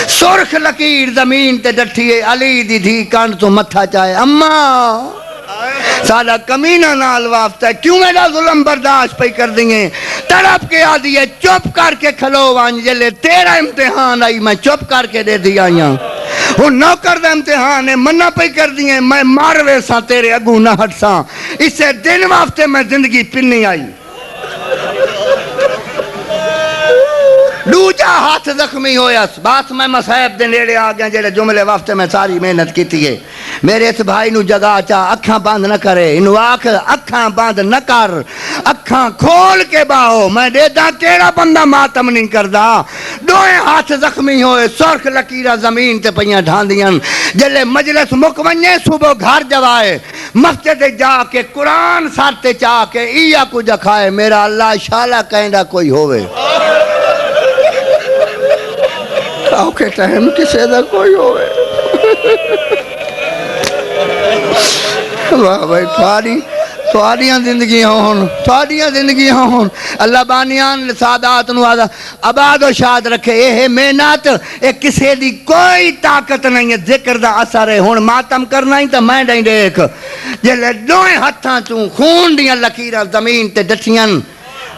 سرخ لکیر زمین تے ڈٹھیے علی دی دھی کان تو متھا چاہے اماں سادہ کمینہ نال وافتا ہے کیوں میرا ظلم برداشت پہ کر دیں تڑپ کے آدھی ہے چپ کر کے کھلو وانج جلے تیرا امتحان آئی میں چپ کر کے دے دیا آئیاں وہ نوکر دا امتحان ہے منہ پہ کر دیں میں ماروے سا تیرے اگو نہ ہٹ سا اسے دن وافتے میں زندگی پنی آئی دوجا ہاتھ زخمی ہویا بات میں مسائب دے نیڑے آ گیا جیڑے جملے وافتے میں ساری محنت کی تھی میرے اس بھائی نو جگہ چاہ اکھاں باندھ نہ کرے انو آکھ اکھاں باندھ نہ کر اکھاں کھول کے باہو میں دے دا کیڑا بندہ ماتم نہیں کردہ دوئے ہاتھ زخمی ہوئے سرخ لکیرہ زمین تے پہیاں ڈھاندیاں جلے مجلس مکمنے صبح گھر جوائے مسجد جا کے قرآن سارتے چاہ کے ایا کو جکھائے میرا اللہ شالہ کہندہ کوئی ہوئے اوکے ٹائم کسے دا کوئی ہوئے واہ بھائی تھوڑیاں زندگیاں ہون اللہ بانیان سادات نو آباد و شاد رکھے یہ محنت یہ کسے دی کوئی طاقت نہیں ہے ذکر دا اثر ہے ہون ماتم کرنا ہی تا میں نہیں دیکھ جلے دوئے ہتھاں تو خون دیاں لکیرہ زمین تے ڈٹھیاں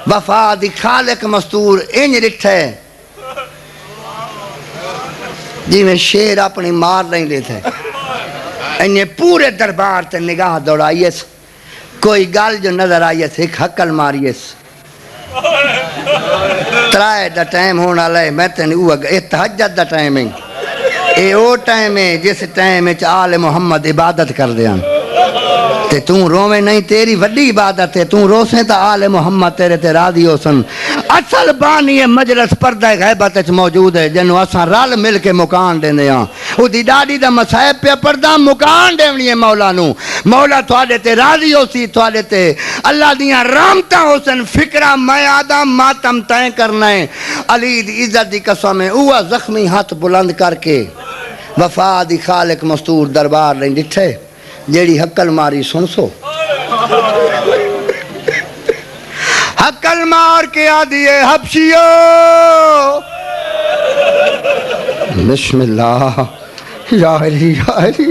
وفا دی خالق مستور انج رٹھے جی میں شیر اپنی مار نہیں لیتے انہیں پورے دربار تے نگاہ دوڑائیس کوئی گال جو نظر آئیس ایک حقل ماریس ترائے دا ٹائم ہونا لے میں تنی تہجد دا ٹائم ہے اے او ٹائم ہے جس ٹائم ہے آل محمد عبادت کر دیاں تے توں رومے نہیں تیری وڈی عبادت ہے توں روسیں تا آل محمد تیرے تے راضی ہو سن اصل بانی مجلس پردہ غیبت اچ موجود ہے جنہوں اساں رال مل کے مکان دینے ہاں او دی ڈاڈی دا مسائب پہ پردہ مکان دیونی ہے مولا نو مولا تھوڑے تے راضی ہو سی تھوڑے تے اللہ دیاں رامتہ ہو سن فکرہ میں آدم ماتم تائیں کرنا ہے علی دی عزت دی قسم ہے اوہ زخمی ہاتھ بلند کر کے وفا دی خالق مستور دربار نہیں ڈٹھے جیڑی حقل ماری سن سو کر کے آدھی ہے حبشیو بسم اللہ یا علی یا علی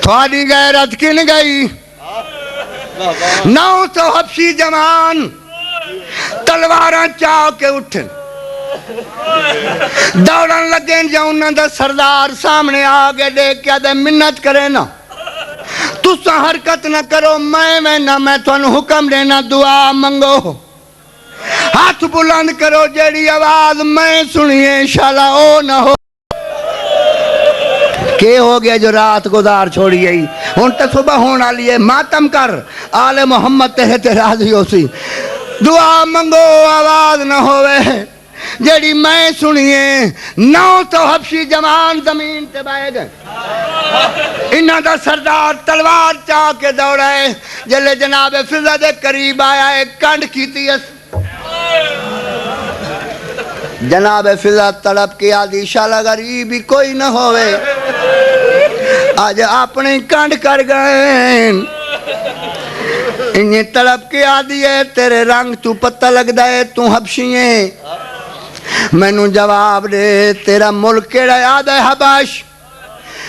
تھوڑی غیرت کن گئی 900 حبشی جوان تلواراں چاہ کے اٹھن دوڑن لگیں جا انہاں دا سردار سامنے آگے دیکھ کے دے منت کرے نا تُسا حرکت نہ کرو میں تھانوں حکم دینا دعا منگو ہاتھ بلند کرو جیڑی آواز میں سنیے انشاءاللہ او نہ ہو کہ ہو گیا جو رات گزار چھوڑی گئی ہن تے صبح ہونا لیے ماتم کر آل محمد تحت راضی ہو سی دعا منگو آواز نہ ہوئے جیڑی میں سنیے 900 حبشی جوان زمین تے بائے گئے انہاں دا سردار تلوار چاہ کے دوڑائے جلے جناب فضا دے قریب آیا ہے کنڈ کیتی اس جناب فضا تڑپ کی آدھی شالا غریبی کوئی نہ ہوئے آج اپنے کنڈ کر گئے انہیں تڑپ کی آدھی ہے تیرے رنگ تو پتہ لگ دائے تو حبشی ہیں میں نو جواب دے تیرا ملک کیڑا یاد ہے حبش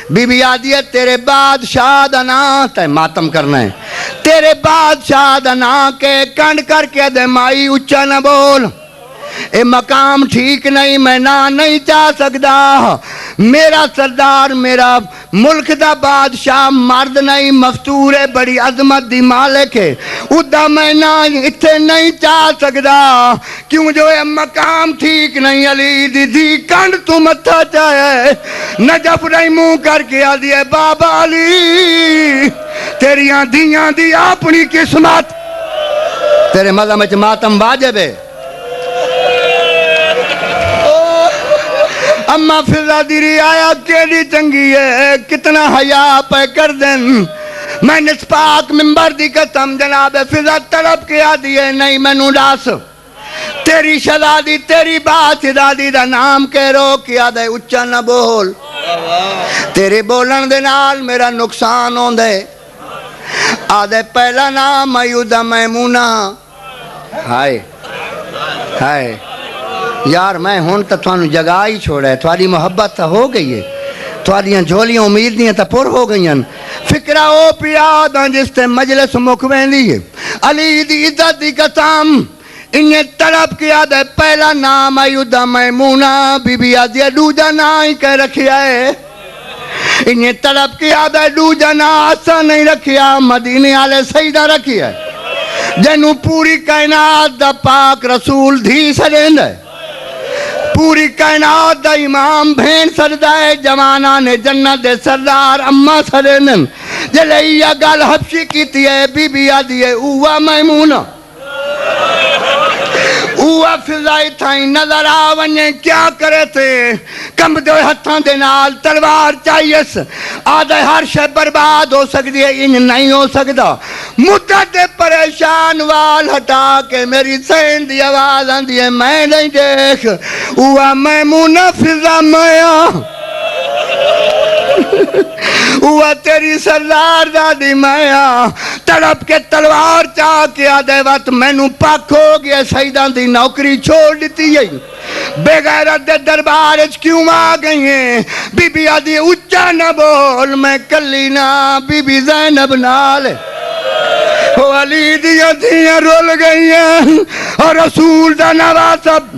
بی بی آدھی ہے تیرے بادشاہ دا نا تے ماتم کرنا ہے تیرے بادشاہ دا نا کے کنڈ کر کے دے مائی اچھا نہ بول اے مقام ٹھیک نہیں میں نہیں چاہ سکتا میرا سردار میرا ملک دا بادشاہ مرد نہیں مفتور ہے بڑی عظمت دی مالک ہے ادا میں اتھے نہیں چاہ سکتا کیوں جو اے مقام ٹھیک نہیں علی دی کنڈ تو متھا چاہے نجف نہیں منہ کر کے آدھی ہے بابا علی تیریاں دیاں دی اپنی قسمت تیرے مذہب میں ماتم واجب ہے اما فضا دیری آیا کیڑی چنگی ہے کتنا حیاء پہ کر دن میں نسپاک ممبر دی قسم جناب فضا تڑپ کے آدھی ہے نہیں میں نو ڈاس تیری شہزادی تیری بات شہزادی دا نام کہہ رو کیا دے اچھا نہ بول تیرے بولن دے نال میرا نقصان ہوں دے آدھے پہلا نام ایودہ میمونہ ہائے ہائے یار میں ہون تا تھانو جگہ ہی چھوڑا ہے تھوڑی محبت تا ہو گئی ہے تھوڑیاں جھولیاں امید دیاں تا پر ہو گئی ہیں فکرہ او پیاداں جس تے مجلس مکوین دی ہے علی دی عزت دی قسم انہیں تڑپ کیا دے پہلا نام ایودہ میمونہ بی بی آدھیا دوجہ نا ہی کہہ رکھیا ہے انہیں تڑپ کیا دے دوجہ نا آسا نہیں رکھیا مدینے آلے سیدہ رکھیا ہے جنہوں پوری کائنات دا پاک رسول دھی سرین ہے پوری کائنات دا امام بھین سردہ ہے جوانان جنت دے سردار اممہ سرینن جلے یہ گل حبشی کیتی ہے بی بی آدھی ہے اوہ میمونہ اوہ فضائی تھائیں نظر آونیں کیا کرے تھے کم دو ہتھاں دے نال تلوار چاہیس آدھے ہر شے برباد ہو سکتی ہے ان نہیں ہو سکتا مدت پریشان وال ہٹا کے میری سین دی آواز آندھی ہے میں نہیں دیکھ اوہ میمونہ فضا میا اوہ تیری سردار دادی میا تڑپ کے تلوار چاہ کے آدھے وقت میں نو پاک ہو گیا سیدان دی نوکری چھوڑ دیتی ہے بے غیرت دے دربار اچ کیوں آ گئی ہیں بی بی آدھی اچھا نہ بول میں کلی نا بی بی زینب نالے وہ علی دیاں دیاں رول گئی ہیں اور رسول دا نواسب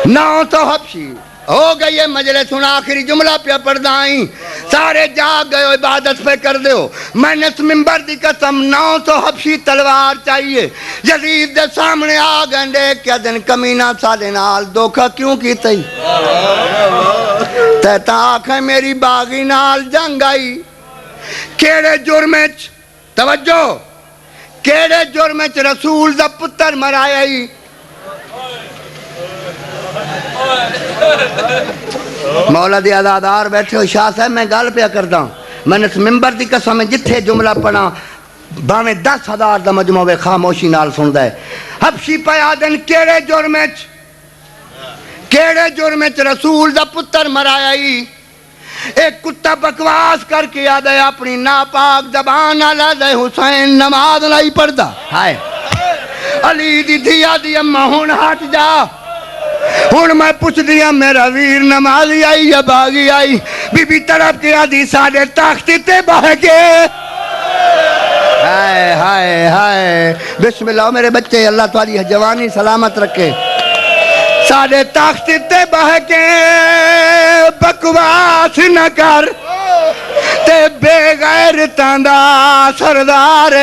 900 حبشی ہو گئی ہے مجلس سن آخری جملہ پہ پردائیں سارے جاگ گئے ہو عبادت پہ کر دے ہو میں نے اس ممبر دی قسم 900 حبشی تلوار چاہیے یزید دے سامنے آ گئے کیا دن کمینہ سالے نال دھوکہ کیوں کی تھی تیتا آنکھیں میری باغی نال جنگ آئی کیڑے جرمچ توجہ کیڑے جرمچ رسول دا پتر مرایا ہی مولا دی عزادار بیٹھے ہو شاہ صاحب میں گل پیا کرتا ہوں میں نے اس ممبر دی قسم میں جتھے جملہ پڑھا باویں 10,000 دا مجموعے خاموشی نال سندا ہے حبشی پیا دن کیڑے جرمچ رسول دا پتر مرایا ہی ایک کتا بکواس کر کے یاد ہے اپنی ناپاک زبان علیہ حسین نماز نہیں پڑھتا ہائے علی دی دھیا دی اماں ہون ہٹ جا ہون میں پوچھ دیا میرا ویر نمازی آئی یا باغی آئی بی بی طرف کے آدھی ساڑھے تاختی تے بہ کے ہائے ہائے ہائے بسم اللہ میرے بچے اللہ تعالی جوانی سلامت رکھے ساڑھے تاختی تے بہ کے بکواس نہ کر تے بے غیرتاں دا سردار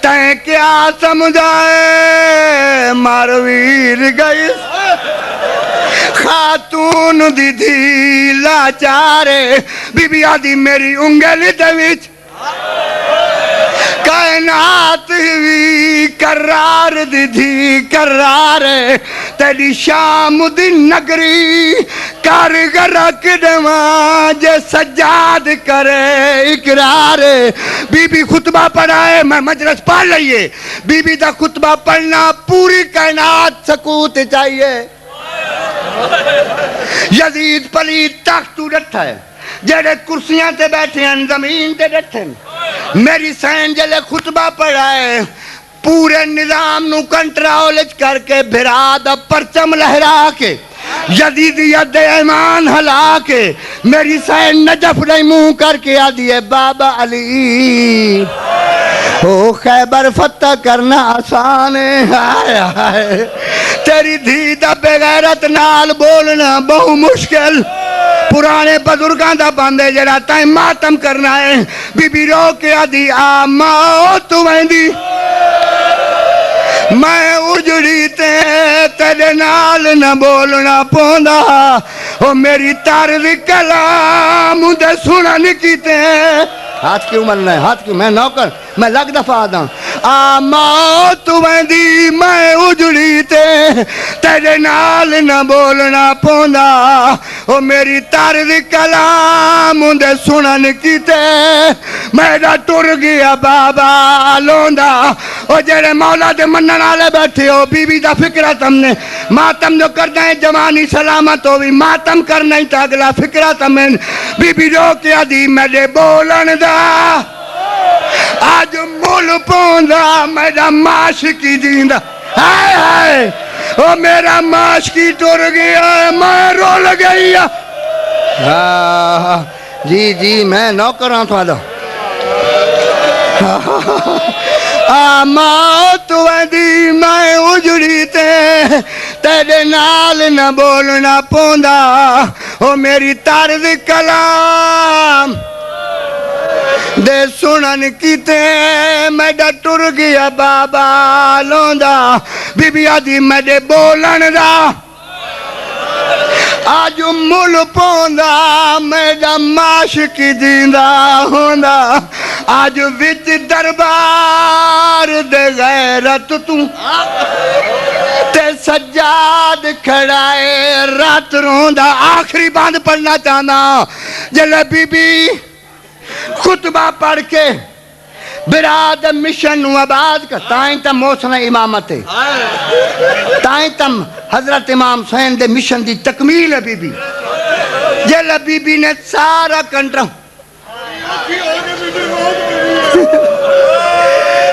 تیں کیا سمجھائے مارویر گئی خاتون دی دھی لاچارے بی بی آدھی میری انگلی دے وچ کائنات ہوئی کرار دی دھی کرار تیری شام دی نگری کارگر کدواں جے سجاد کرے اقرار بی بی خطبہ پڑھائے میں مجلس پڑھ لئیے بی بی دا خطبہ پڑھنا پوری کائنات سکوت چاہیے یزید پلید تختو ڈٹھا ہے جڑے کرسیاں تے بیٹھے ہیں زمین تے ڈٹھے ہیں میری سین جلے خطبہ پڑھائے پورے نظام نو کنٹرولج کر کے بھرا دا پرچم لہرا کے یزیدیت ایمان ہلا کے میری سین نجف نہیں منہ کر کے آدھی ہے بابا علی او خیبر فتح کرنا آسان ہے تیری دھی دا بغیرت نال بولنا بہو مشکل پرانے بزرگاں دا باندے جڑا تائیں ماتم کرنا ہے بی بی رو کے آدھی آماؤ تو ویندی میں اجڑی تیرے نال نہ بولنا پوندا او میری طرز کلام دے سنن کیتے ہاتھ کیوں ملنا ہے ہاتھ کیوں میں نوکر میں لگ دفعہ آدھا آماؤ تو ویندی میں اجڑی تیرے نال نہ بولنا پوندا او میری طرز کلام دے سنن کیتے میرا ٹر گیا بابا لوندا او جڑے مولا دے منن والے بیٹھے ہو بی بی دا فکرہ تم نے ماتم جو کرنا ہے جوانی سلامت ہوئی ماتم کرنا ہی تا اگلا فکرہ تم نے بی بی رو کیا دی میرے بولن دا آج مول پوندا میرا معاش کی دیندا ہائے ہائے او میرا معاش کی ٹر گیا میں رول گئی جی جی میں نوکر ہوں تھوڑا آماؤ تو ویندی میں اجڑی تیرے نال نہ بولنا پوندا او میری طرز کلام دے سنن کیتے میڈا ٹر گیا بابا لوندا بی بی آدھی میڈے بولن دا آج مل پوندا میڈا معاش کی دیندا ہوندا آج وچ دربار دے غیرت تو تے سجاد کھڑائے رات روندا آخری باند پڑھنا چاہنا جلے بی بی خطبہ پڑھ کے براد مشن نو آباد کا تائیں تم موسن امامت ہے تائیں تم حضرت امام حسین دے مشن دی تکمیل ہے بی بی جلے بی بی نے سارا کنٹرول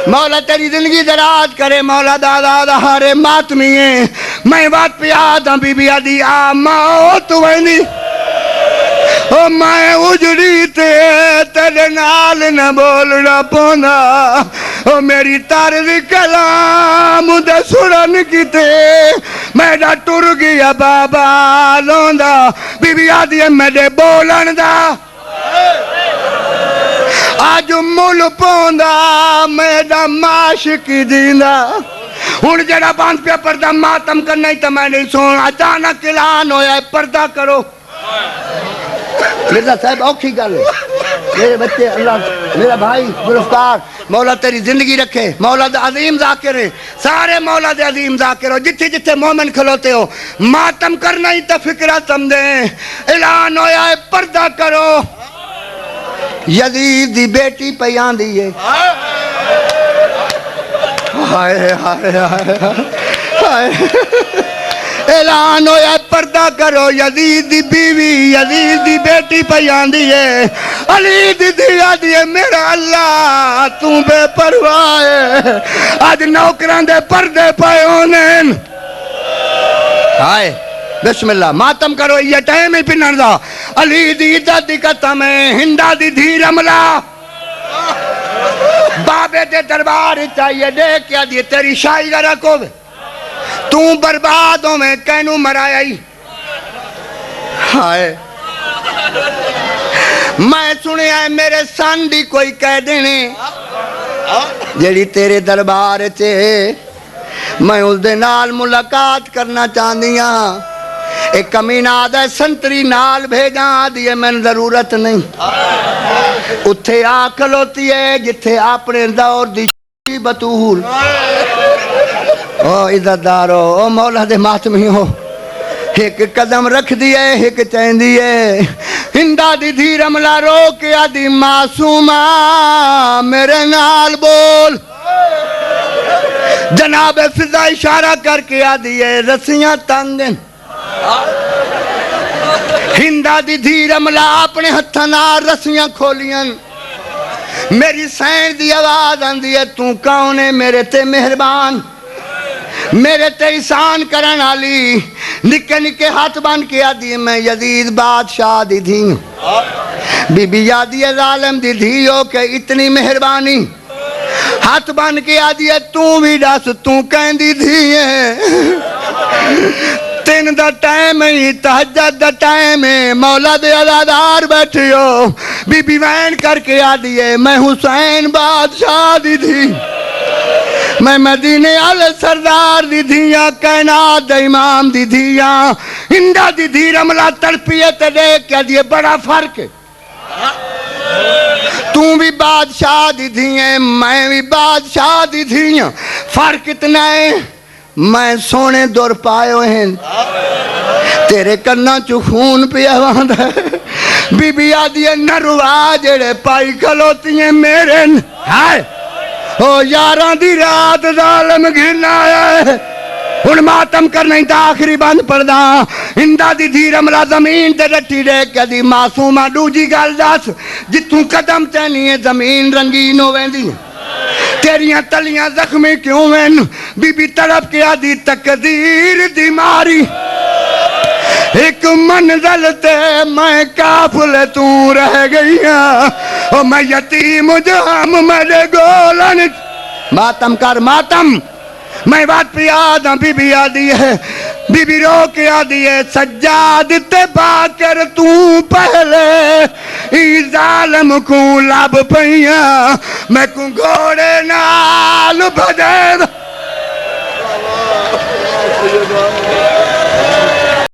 مولا تیری زندگی دراز کرے مولا دادا دہارے ماتمی ہیں میں بات پہ آدھا بی بی آدھی آماؤ تو ویندی او میں اجڑی تیرے نال نہ بولنا پوندا او میری طرز کلام دے سنن کیتے میڈا ٹر گیا بابا لوندا بی بی آدھی ہے میڈے بولن دا آج مل پوندا میڈا معاش کی دیندا ہن جڑا باندھ پہ پردہ ماتم کرنا ہی تو میں نہیں سن اچانک اعلان ہویا ہے پردہ کرو مرزا صاحب اوکھی گل میرے بچے اللہ میرا بھائی گلفتار مولا تیری زندگی رکھے مولا دے عظیم ذاکر ہے سارے مولا دے عظیم ذاکر ہو جتھے جتھے مومن کھلوتے ہو ماتم کرنا ہی تو فکرہ سمجھیں اعلان ہویا ہے پردہ کرو یزید دی بیٹی پیان دیئے ہائے ہائے ہائے ہائے اعلان ہویا ہے پردہ کرو یزید دی بیوی یزید دی بیٹی پہ آندی ہے علی دی دیا دیے میرا اللہ تو بے پرواہ ہے آج نوکران دے پردے پائے ہونے آئے بسم اللہ ماتم کرو یہ ٹائم ہی پنر دا علی دی عزت دی قسم ہے ہندا دی دھی رملا بابے دے دربار چاہیے دیکھ کیا دیے تیری شاہی گا رکھو تو بربادوں میں کینوں مرایا ہی ہائے میں سنے آئے میرے سانڈی کوئی کہہ دینے جیڑی تیرے دربار چے میں اس دے نال ملاقات کرنا چاندیاں ایک کمینہ آدھا سنتری نال بھیجاں آدھیے میں ضرورت نہیں اتھے آکل ہوتی ہے جتھے اپنے دور دی بطول او عزت دارو او مولا دے ماتمی ہو ایک قدم رکھ دیئے ایک چین دیئے ہندہ دی دھی رملا رو کے آدھی معصومہ میرے نال بول جناب فضا اشارہ کر کے آدھی ہے رسیاں تنگن ہندہ دی دھی رملا اپنے ہتھنا رسیاں کھولیاں میری سین دی آواز آندی ہے تو کون ہے میرے تے مہربان میرے تے احسان کرن علی نکے نکے ہاتھ بان کے آدھی میں یزید بادشاہ دی دھی بی بی یادی ظالم دی دھی ہو کہ اتنی مہربانی ہاتھ بان کے آدھی ہے تو بھی ڈاس تو کہیں دی دھی ہے تین دا ٹائم ہی تہجد دا ٹائم ہے مولا دے عزادار بیٹھے ہو بی بی وین کر کے آدھی ہے میں حسین بادشاہ دی دھی میں مدینے آل سردار دی دھیاں کائنات دا امام دی دھیاں ہندہ دی دھی رملا تڑپیت دیکھ کیا دیئے بڑا فرق ہے تم بھی بادشاہ دی دھیاں میں بھی بادشاہ دی دھیاں فرق اتنا ہے میں سونے دور پائے ہوئے ہیں تیرے کرنا چو خون پیا باندھ ہے بی بی آدھی ہے نروا جڑے پائی کھلوتی ہیں میرے ہائے او یاران دی رات ظالم گھرنا ہے ان ماتم کرنا ہی تا آخری بند پڑھدا ہندہ دی دھی رملا زمین تے رٹی رہ کے دی معصومہ دوجی گل دس جتوں قدم چینی ہے زمین رنگین ہوئے دی تیریاں تلیاں زخمی کیوں ہیں بی بی تڑپ کے آدھی تقدیر دی ماری ایک منزل تے میں کافل تو رہ گئی ہوں میں یتیم جام میرے گولن ماتم کر ماتم میں بات پہ آدھا بی بی آدھی ہے بی بی رو کے آدھی ہے سجاد تے باکر تو پہلے ای ظالم کو لب پہیاں میں کو گھوڑے نال بھجے